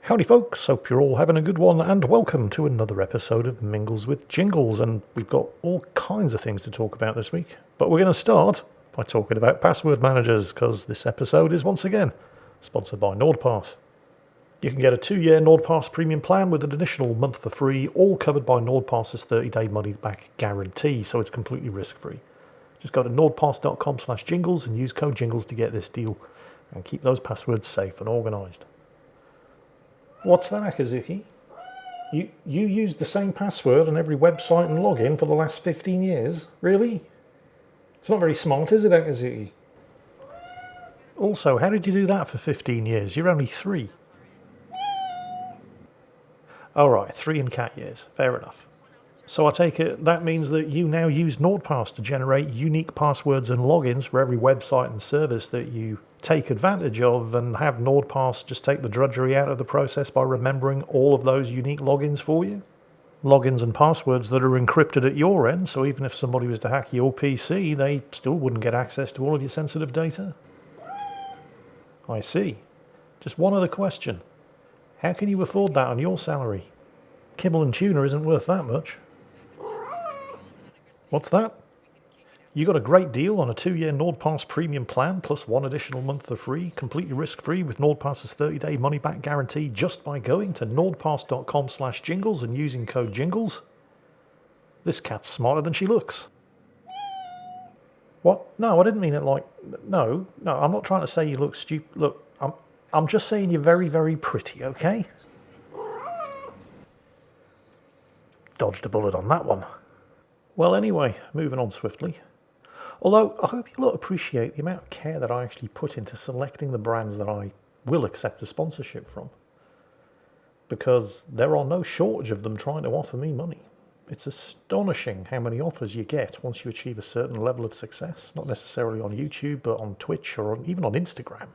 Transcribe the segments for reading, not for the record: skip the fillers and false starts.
Howdy folks, hope you're all having a good one and welcome to another episode of Mingles with Jingles, and we've got all kinds of things to talk about this week, but we're going to start by talking about password managers because this episode is once again sponsored by NordPass. You can get a 2-year NordPass premium plan with an additional month for free, all covered by NordPass's 30-day money-back guarantee, so it's completely risk-free. Just go to nordpass.com/jingles and use code JINGLES to get this deal and keep those passwords safe and organised. What's that, Akazuki? You used the same password on every website and login for the last 15 years? Really? It's not very smart, is it, Akazuki? Also, how did you do that for 15 years? You're only 3. Alright, 3 in cat years. Fair enough. So I take it that means that you now use NordPass to generate unique passwords and logins for every website and service that you take advantage of, and have NordPass just take the drudgery out of the process by remembering all of those unique logins for you? Logins and passwords that are encrypted at your end, so even if somebody was to hack your PC, they still wouldn't get access to all of your sensitive data? I see. Just one other question. How can you afford that on your salary? Kibble and tuna isn't worth that much. What's that? You got a great deal on a 2-year NordPass premium plan plus 1 additional month for free, completely risk-free with NordPass's 30-day money-back guarantee just by going to nordpass.com/jingles and using code JINGLES? This cat's smarter than she looks. What? No, I didn't mean it like... No, I'm not trying to say you look stupid. Look, I'm just saying you're very, very pretty, okay? Dodged a bullet on that one. Well, anyway, moving on swiftly. Although, I hope you'll appreciate the amount of care that I actually put into selecting the brands that I will accept a sponsorship from. Because there are no shortage of them trying to offer me money. It's astonishing how many offers you get once you achieve a certain level of success, not necessarily on YouTube, but on Twitch or even on Instagram.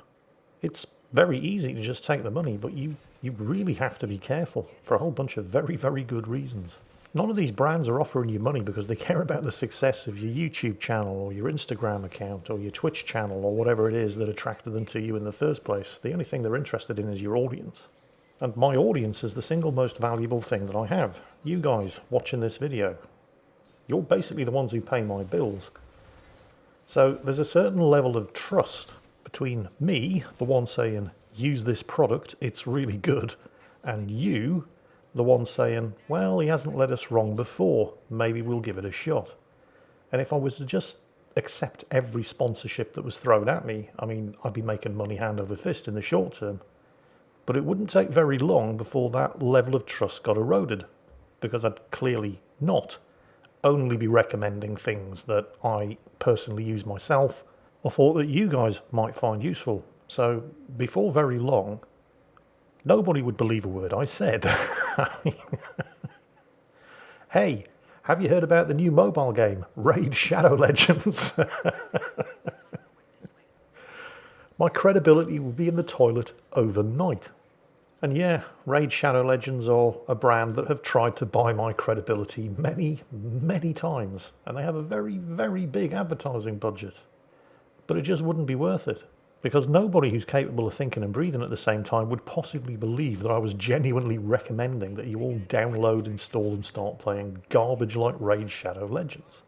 It's very easy to just take the money, but you really have to be careful for a whole bunch of very, very good reasons. None of these brands are offering you money because they care about the success of your YouTube channel or your Instagram account or your Twitch channel or whatever it is that attracted them to you in the first place. The only thing they're interested in is your audience. And my audience is the single most valuable thing that I have. You guys watching this video. You're basically the ones who pay my bills. So there's a certain level of trust between me, the one saying, use this product, it's really good, and you, the one saying, well, he hasn't led us wrong before, maybe we'll give it a shot. And if I was to just accept every sponsorship that was thrown at me, I mean, I'd be making money hand over fist in the short term. But it wouldn't take very long before that level of trust got eroded, because I'd clearly not only be recommending things that I personally use myself or thought that you guys might find useful. So before very long, nobody would believe a word I said. Hey, have you heard about the new mobile game, Raid Shadow Legends? My credibility would be in the toilet overnight. And yeah, Raid Shadow Legends are a brand that have tried to buy my credibility many, many times. And they have a very, very big advertising budget. But it just wouldn't be worth it. Because nobody who's capable of thinking and breathing at the same time would possibly believe that I was genuinely recommending that you all download, install and start playing garbage like Raid Shadow Legends.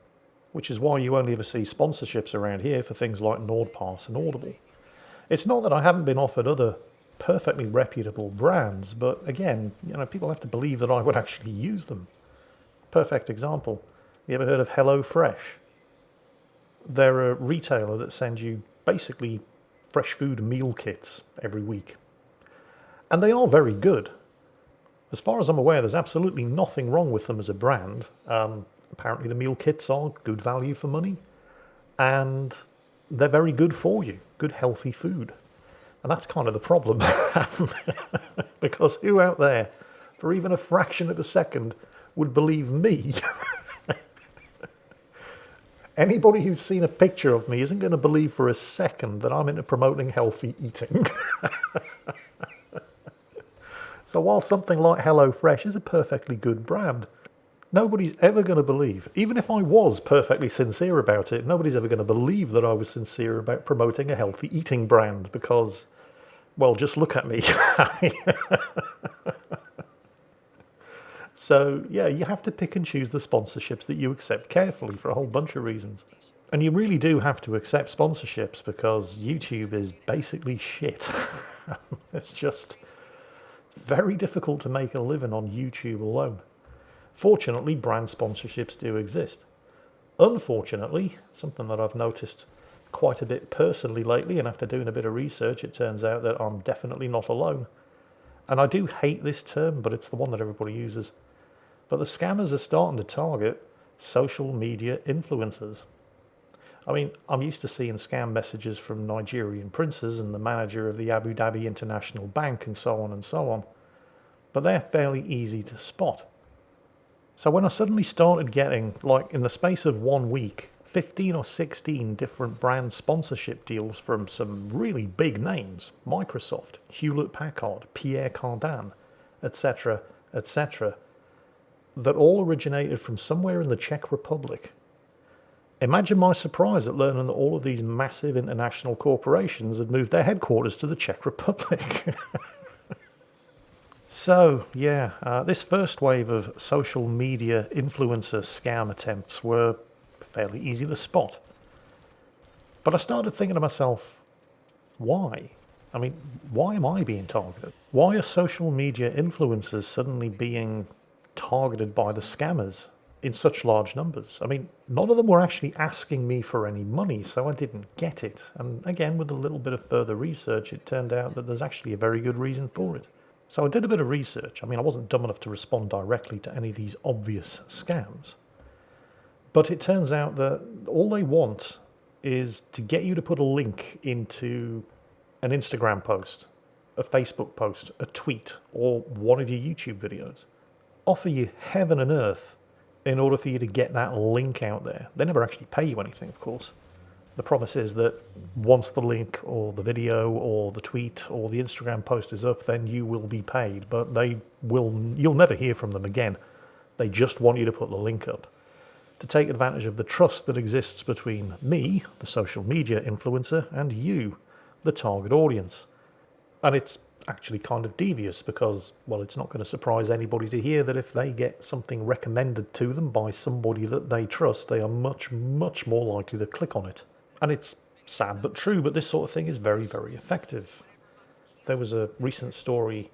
Which is why you only ever see sponsorships around here for things like NordPass and Audible. It's not that I haven't been offered other perfectly reputable brands, but again, people have to believe that I would actually use them. Perfect example. You ever heard of HelloFresh? They're a retailer that sends you basically fresh food meal kits every week. And they are very good. As far as I'm aware, there's absolutely nothing wrong with them as a brand. Apparently the meal kits are good value for money. And they're very good for you. Good, healthy food. And that's kind of the problem. Because who out there, for even a fraction of a second, would believe me? Anybody who's seen a picture of me isn't going to believe for a second that I'm into promoting healthy eating. So while something like HelloFresh is a perfectly good brand, nobody's ever going to believe, even if I was perfectly sincere about it, nobody's ever going to believe that I was sincere about promoting a healthy eating brand, because Well, just look at me. So, yeah, you have to pick and choose the sponsorships that you accept carefully for a whole bunch of reasons. And you really do have to accept sponsorships because YouTube is basically shit. It's just very difficult to make a living on YouTube alone. Fortunately, brand sponsorships do exist. Unfortunately, something that I've noticed quite a bit personally lately, and after doing a bit of research, it turns out that I'm definitely not alone. And I do hate this term, but it's the one that everybody uses. But the scammers are starting to target social media influencers. I mean, I'm used to seeing scam messages from Nigerian princes and the manager of the Abu Dhabi International Bank and so on and so on. But they're fairly easy to spot. So when I suddenly started getting, like in the space of 1 week, 15 or 16 different brand sponsorship deals from some really big names, Microsoft, Hewlett-Packard, Pierre Cardin, etc., etc., that all originated from somewhere in the Czech Republic. Imagine my surprise at learning that all of these massive international corporations had moved their headquarters to the Czech Republic. So, yeah, this first wave of social media influencer scam attempts were fairly easy to spot. But I started thinking to myself, why? I mean, why am I being targeted? Why are social media influencers suddenly being targeted by the scammers in such large numbers? I mean, none of them were actually asking me for any money, so I didn't get it. And again, with a little bit of further research, it turned out that there's actually a very good reason for it. So I did a bit of research. I mean, I wasn't dumb enough to respond directly to any of these obvious scams. But it turns out that all they want is to get you to put a link into an Instagram post, a Facebook post, a tweet, or one of your YouTube videos. Offer you heaven and earth in order for you to get that link out there. They never actually pay you anything, of course. The promise is that once the link or the video or the tweet or the Instagram post is up, then you will be paid. But you'll never hear from them again. They just want you to put the link up to take advantage of the trust that exists between me, the social media influencer, and you, the target audience. And it's actually kind of devious because, well, it's not going to surprise anybody to hear that if they get something recommended to them by somebody that they trust, they are much, much more likely to click on it. And it's sad but true, but this sort of thing is very, very effective. There was a recent story,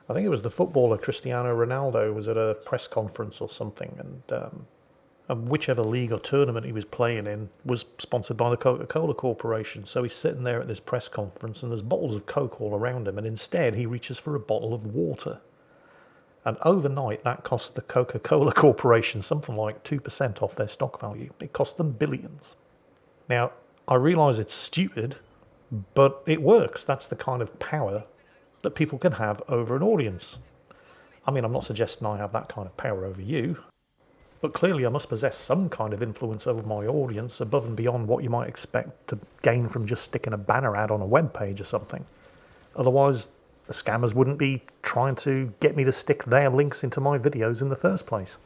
I think it was the footballer Cristiano Ronaldo was at a press conference or something, and whichever league or tournament he was playing in was sponsored by the Coca-Cola Corporation. So he's sitting there at this press conference and there's bottles of Coke all around him, and instead he reaches for a bottle of water. And overnight that cost the Coca-Cola Corporation something like 2% off their stock value. It cost them billions. Now, I realise it's stupid, but it works. That's the kind of power that people can have over an audience. I mean, I'm not suggesting I have that kind of power over you, but clearly I must possess some kind of influence over my audience above and beyond what you might expect to gain from just sticking a banner ad on a web page or something. Otherwise, the scammers wouldn't be trying to get me to stick their links into my videos in the first place.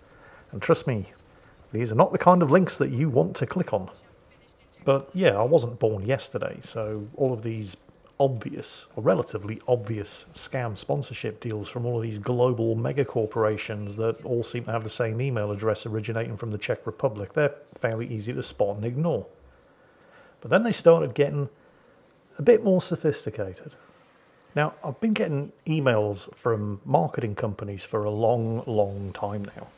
And trust me, these are not the kind of links that you want to click on. But yeah, I wasn't born yesterday, so all of these obvious, or relatively obvious, scam sponsorship deals from all of these global mega corporations that all seem to have the same email address originating from the Czech Republic, they're fairly easy to spot and ignore. But then they started getting a bit more sophisticated. Now, I've been getting emails from marketing companies for a long, long time now.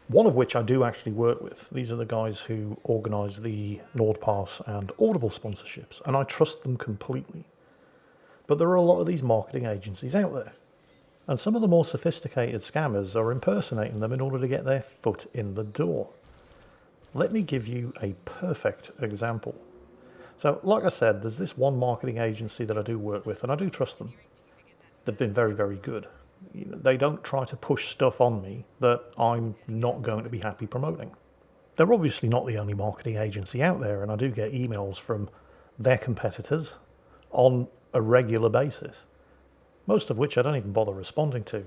One of which I do actually work with. These are the guys who organise the NordPass and Audible sponsorships, and I trust them completely. But there are a lot of these marketing agencies out there, and some of the more sophisticated scammers are impersonating them in order to get their foot in the door. Let me give you a perfect example. So, like I said, there's this one marketing agency that I do work with, and I do trust them. They've been very, very good. They don't try to push stuff on me that I'm not going to be happy promoting. They're obviously not the only marketing agency out there, and I do get emails from their competitors on a regular basis, most of which I don't even bother responding to,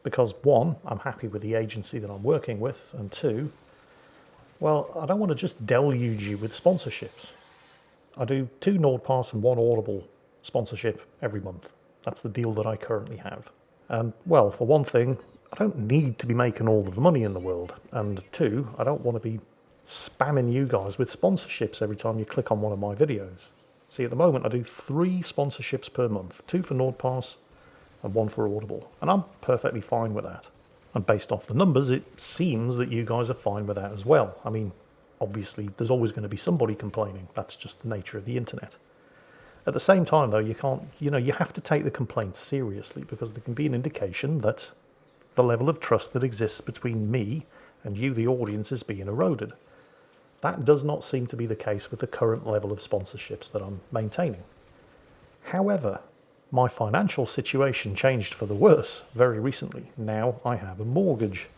because one, I'm happy with the agency that I'm working with, and two, well, I don't want to just deluge you with sponsorships. I do 2 NordPass and 1 Audible sponsorship every month. That's the deal that I currently have. And, well, for one thing, I don't need to be making all of the money in the world. And two, I don't want to be spamming you guys with sponsorships every time you click on one of my videos. See, at the moment, I do 3 sponsorships per month. 2 for NordPass and 1 for Audible. And I'm perfectly fine with that. And based off the numbers, it seems that you guys are fine with that as well. I mean, obviously, there's always going to be somebody complaining. That's just the nature of the internet. At the same time, though, you can't, you have to take the complaints seriously, because there can be an indication that the level of trust that exists between me and you, the audience, is being eroded. That does not seem to be the case with the current level of sponsorships that I'm maintaining. However, my financial situation changed for the worse very recently. Now I have a mortgage.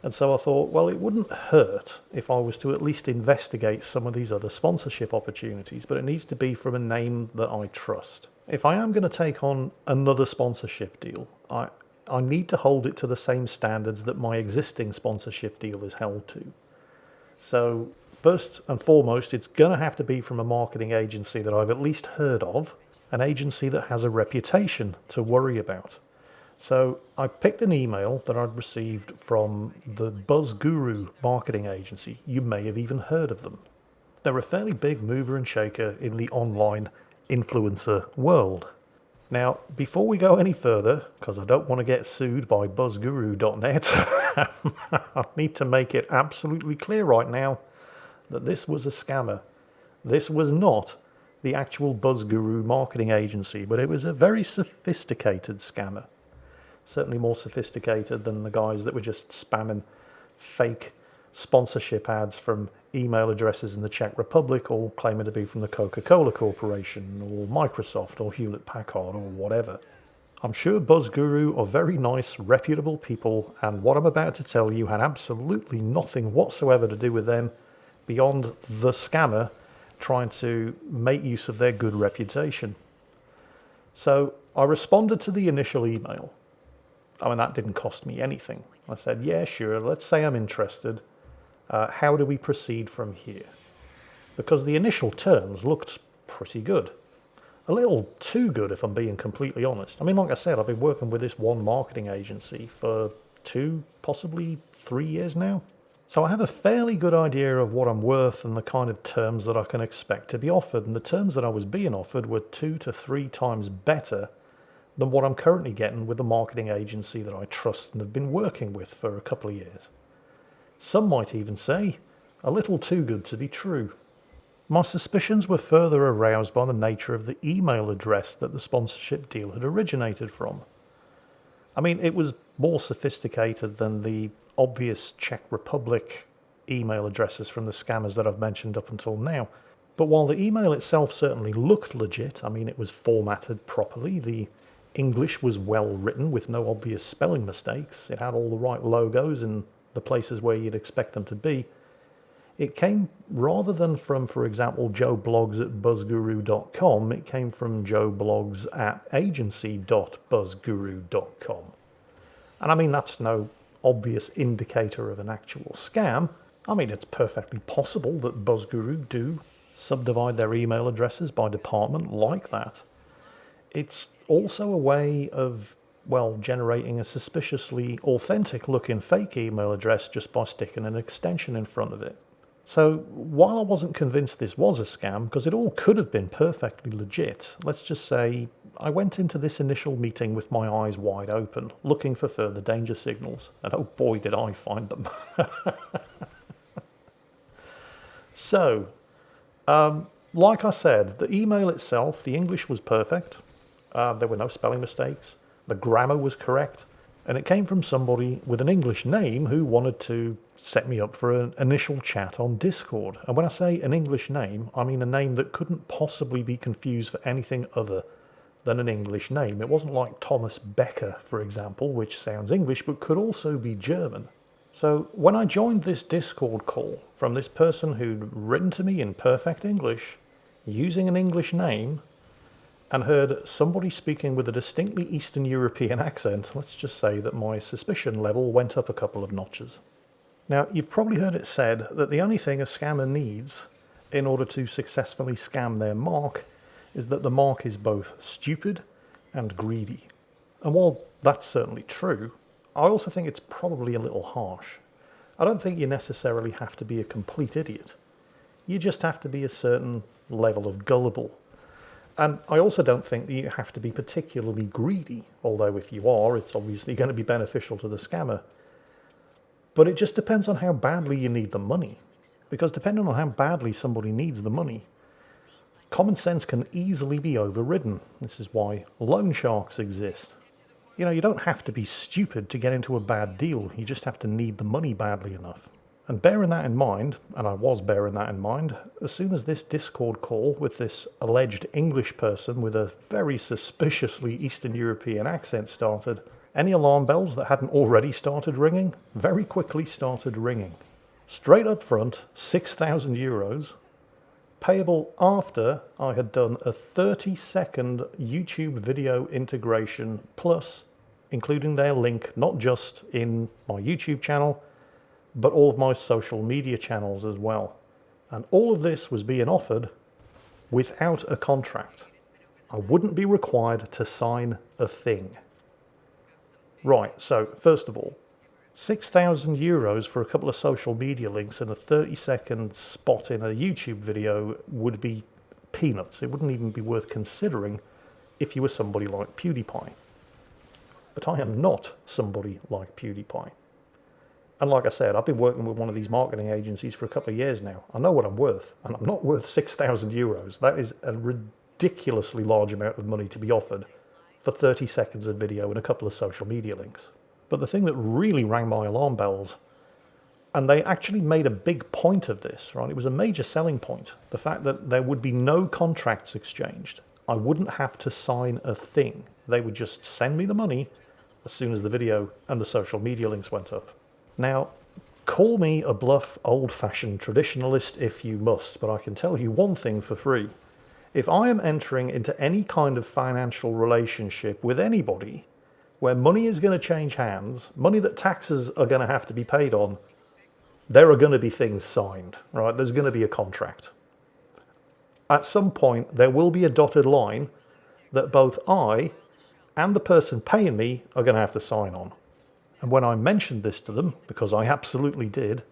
And so I thought, well, it wouldn't hurt if I was to at least investigate some of these other sponsorship opportunities, but it needs to be from a name that I trust. If I am going to take on another sponsorship deal, I need to hold it to the same standards that my existing sponsorship deal is held to. So first and foremost, it's going to have to be from a marketing agency that I've at least heard of, an agency that has a reputation to worry about. So I picked an email that I'd received from the Buzz Guru marketing agency. You may have even heard of them. They're a fairly big mover and shaker in the online influencer world. Now, before we go any further, because I don't want to get sued by buzzguru.net, I need to make it absolutely clear right now that this was a scammer. This was not the actual Buzz Guru marketing agency, but it was a very sophisticated scammer. Certainly more sophisticated than the guys that were just spamming fake sponsorship ads from email addresses in the Czech Republic, or claiming to be from the Coca-Cola Corporation or Microsoft or Hewlett-Packard or whatever. I'm sure Buzz Guru are very nice, reputable people, and what I'm about to tell you had absolutely nothing whatsoever to do with them beyond the scammer trying to make use of their good reputation. So I responded to the initial email. I mean, that didn't cost me anything. I said, yeah, sure, let's say I'm interested. How do we proceed from here? Because the initial terms looked pretty good. A little too good, if I'm being completely honest. I mean, like I said, I've been working with this one marketing agency for 2, possibly 3 years now. So I have a fairly good idea of what I'm worth and the kind of terms that I can expect to be offered. And the terms that I was being offered were 2 to 3 times better than what I'm currently getting with the marketing agency that I trust and have been working with for a couple of years. Some might even say, a little too good to be true. My suspicions were further aroused by the nature of the email address that the sponsorship deal had originated from. I mean, it was more sophisticated than the obvious Czech Republic email addresses from the scammers that I've mentioned up until now. But while the email itself certainly looked legit, I mean, it was formatted properly, the English was well written with no obvious spelling mistakes, it had all the right logos in the places where you'd expect them to be. It came, rather than from, for example, joeblogs at buzzguru.com, it came from joeblogs at agency.buzzguru.com. And I mean, that's no obvious indicator of an actual scam. I mean, it's perfectly possible that BuzzGuru do subdivide their email addresses by department like that. It's also a way of, well, generating a suspiciously authentic looking fake email address just by sticking an extension in front of it. So while I wasn't convinced this was a scam, because it all could have been perfectly legit, let's just say I went into this initial meeting with my eyes wide open, looking for further danger signals, and oh boy did I find them. So, like I said, the email itself, the English was perfect, there were no spelling mistakes, the grammar was correct, and it came from somebody with an English name who wanted to set me up for an initial chat on Discord. And when I say an English name, I mean a name that couldn't possibly be confused for anything other than an English name. It wasn't like Thomas Becker, for example, which sounds English but could also be German. So when I joined this Discord call from this person who'd written to me in perfect English, using an English name, and heard somebody speaking with a distinctly Eastern European accent, let's just say that my suspicion level went up a couple of notches. Now, you've probably heard it said that the only thing a scammer needs in order to successfully scam their mark is that the mark is both stupid and greedy. And while that's certainly true, I also think it's probably a little harsh. I don't think you necessarily have to be a complete idiot. You just have to be a certain level of gullible. And I also don't think that you have to be particularly greedy, although if you are, it's obviously going to be beneficial to the scammer. But it just depends on how badly you need the money. Because depending on how badly somebody needs the money, common sense can easily be overridden. This is why loan sharks exist. You know, you don't have to be stupid to get into a bad deal. You just have to need the money badly enough. And bearing that in mind, and I was bearing that in mind, as soon as this Discord call with this alleged English person with a very suspiciously Eastern European accent started, any alarm bells that hadn't already started ringing very quickly started ringing. Straight up front, €6,000, payable after I had done a 30-second YouTube video integration, plus including their link not just in my YouTube channel, but all of my social media channels as well. And all of this was being offered without a contract. I wouldn't be required to sign a thing. Right, so first of all, €6,000 for a couple of social media links and a 30-second spot in a YouTube video would be peanuts. It wouldn't even be worth considering if you were somebody like PewDiePie. But I am not somebody like PewDiePie. And like I said, I've been working with one of these marketing agencies for a couple of years now. I know what I'm worth, and I'm not worth €6,000. That is a ridiculously large amount of money to be offered for 30 seconds of video and a couple of social media links. But the thing that really rang my alarm bells, and they actually made a big point of this, right? It was a major selling point. The fact that there would be no contracts exchanged. I wouldn't have to sign a thing. They would just send me the money as soon as the video and the social media links went up. Now, call me a bluff, old-fashioned traditionalist if you must, but I can tell you one thing for free. If I am entering into any kind of financial relationship with anybody where money is going to change hands, money that taxes are going to have to be paid on, there are going to be things signed, right? There's going to be a contract. At some point, there will be a dotted line that both I and the person paying me are going to have to sign on. And when I mentioned this to them, because I absolutely did,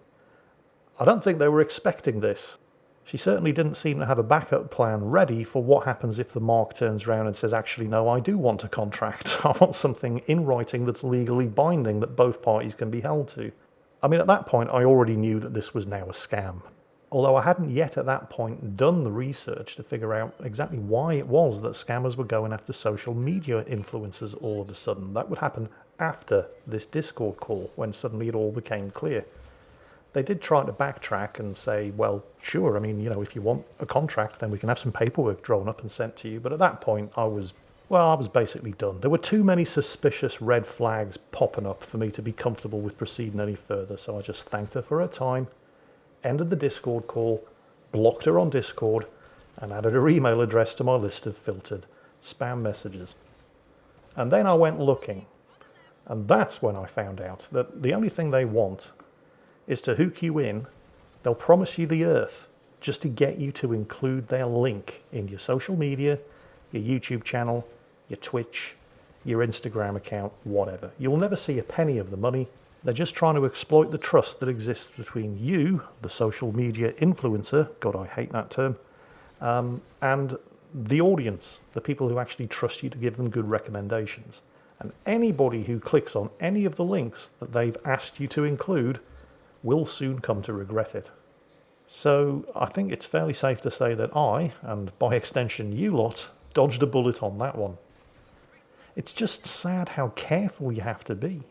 I don't think they were expecting this. She certainly didn't seem to have a backup plan ready for what happens if the mark turns around and says, actually, no, I do want a contract. I want something in writing that's legally binding that both parties can be held to. I mean, at that point, I already knew that this was now a scam. Although I hadn't yet at that point done the research to figure out exactly why it was that scammers were going after social media influencers all of a sudden. That would happen after this Discord call, when suddenly it all became clear. They did try to backtrack and say, well, sure, I mean, you know, if you want a contract, then we can have some paperwork drawn up and sent to you. But at that point, I was basically done. There were too many suspicious red flags popping up for me to be comfortable with proceeding any further. So I just thanked her for her time, ended the Discord call, blocked her on Discord, and added her email address to my list of filtered spam messages. And then I went looking. And that's when I found out that the only thing they want is to hook you in. They'll promise you the earth just to get you to include their link in your social media, your YouTube channel, your Twitch, your Instagram account, whatever. You'll never see a penny of the money. They're just trying to exploit the trust that exists between you, the social media influencer, God, I hate that term, and the audience, the people who actually trust you to give them good recommendations. And anybody who clicks on any of the links that they've asked you to include will soon come to regret it. So I think it's fairly safe to say that I, and by extension you lot, dodged a bullet on that one. It's just sad how careful you have to be.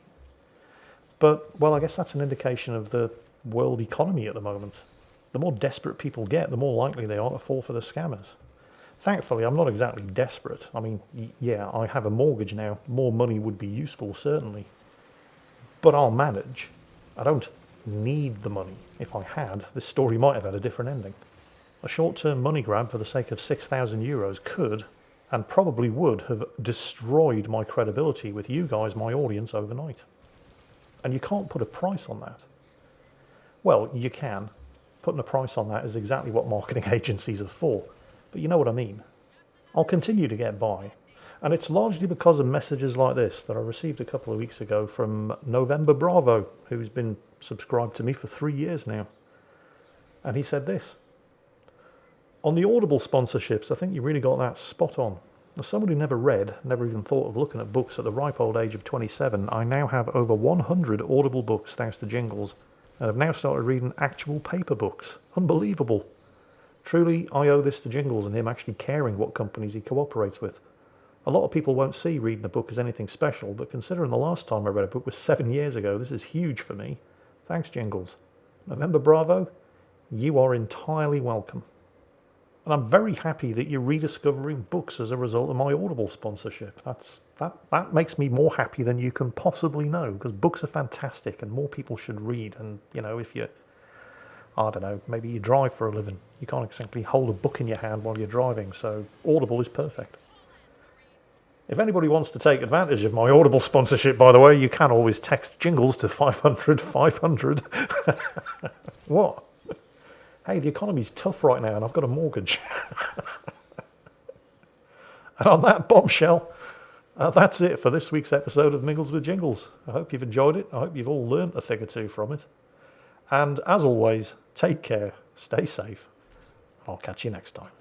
But, well, I guess that's an indication of the world economy at the moment. The more desperate people get, the more likely they are to fall for the scammers. Thankfully, I'm not exactly desperate. I mean, yeah, I have a mortgage now. More money would be useful, certainly. But I'll manage. I don't need the money. If I had, this story might have had a different ending. A short-term money grab for the sake of €6,000 could, and probably would, have destroyed my credibility with you guys, my audience, overnight. And you can't put a price on that. Well, you can. Putting a price on that is exactly what marketing agencies are for. But you know what I mean. I'll continue to get by. And it's largely because of messages like this that I received a couple of weeks ago from November Bravo, who's been subscribed to me for 3 years now. And he said this: on the Audible sponsorships, I think you really got that spot on. As someone who never read, never even thought of looking at books at the ripe old age of 27, I now have over 100 Audible books thanks to Jingles, and have now started reading actual paper books. Unbelievable. Truly, I owe this to Jingles and him actually caring what companies he cooperates with. A lot of people won't see reading a book as anything special, but considering the last time I read a book was 7 years ago, this is huge for me. Thanks, Jingles. November Bravo, you are entirely welcome. And I'm very happy that you're rediscovering books as a result of my Audible sponsorship. That makes me more happy than you can possibly know, because books are fantastic and more people should read. And, you know, if you, I don't know, maybe you drive for a living, you can't exactly hold a book in your hand while you're driving, so Audible is perfect. If anybody wants to take advantage of my Audible sponsorship, by the way, you can always text Jingles to 500 500. What? Hey, the economy's tough right now and I've got a mortgage. And on that bombshell, that's it for this week's episode of Mingles with Jingles. I hope you've enjoyed it. I hope you've all learnt a thing or two from it. And as always, take care, stay safe, and I'll catch you next time.